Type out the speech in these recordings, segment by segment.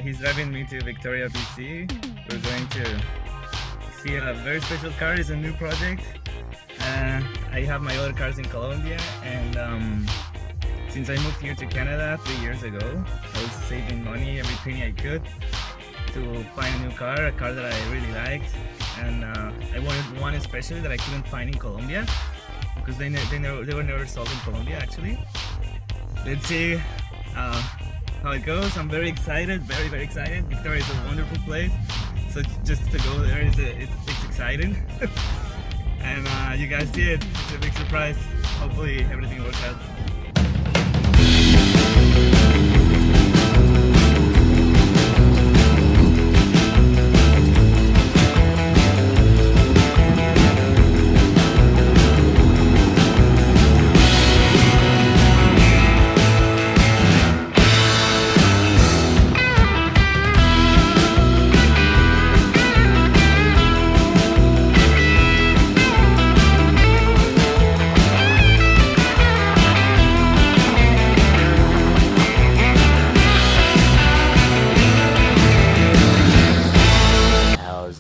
he's driving me to Victoria, BC. We're going to see a very special car. It's a new project. I have my other cars in Colombia, and since I moved here to Canada 3 years ago, I was saving money, every penny I could, to find a new car, a car that I really liked, and I wanted one especially that I couldn't find in Colombia because they were never sold in Colombia actually. Let's see how it goes. I'm very excited, very excited. Victoria is a wonderful place, so just to go there it's exciting. And you guys see it, it's a big surprise. Hopefully everything works out.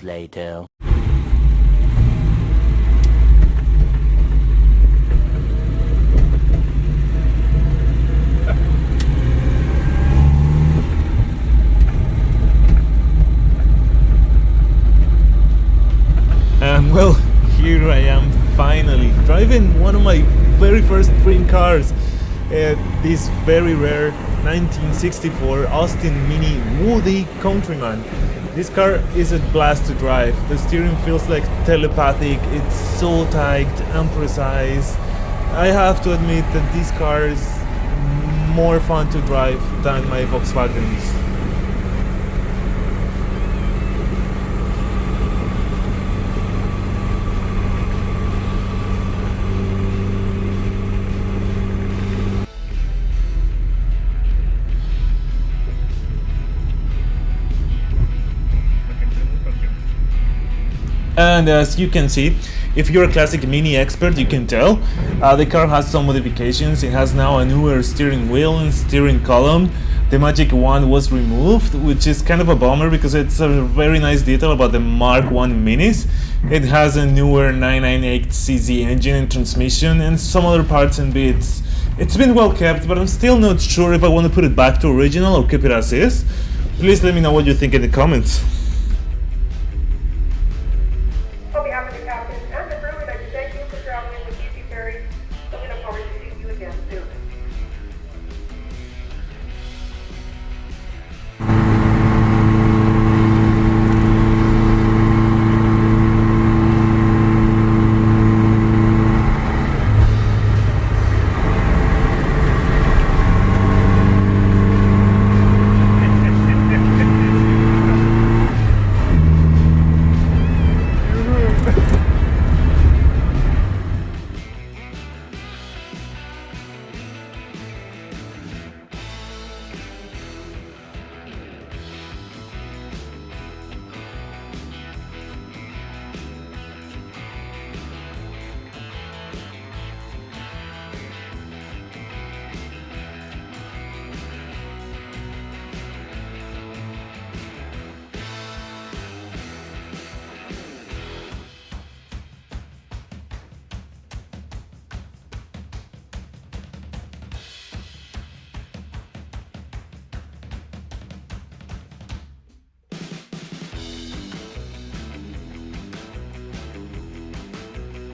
Later. Well, here I am finally driving one of my very first dream cars, this very rare 1964 Austin Mini Woodie Countryman. This car is a blast to drive. The steering feels like telepathic, it's so tight and precise. I have to admit that this car is more fun to drive than my Volkswagens. And as you can see, if you're a classic Mini expert, you can tell the car has some modifications. It has now a newer steering wheel and steering column. The Magic Wand was removed, which is kind of a bummer because it's a very nice detail about the Mark I Minis. It has a newer 998cc engine and transmission and some other parts and bits. It's been well kept, but I'm still not sure if I want to put it back to original or keep it as is. Please let me know what you think in the comments.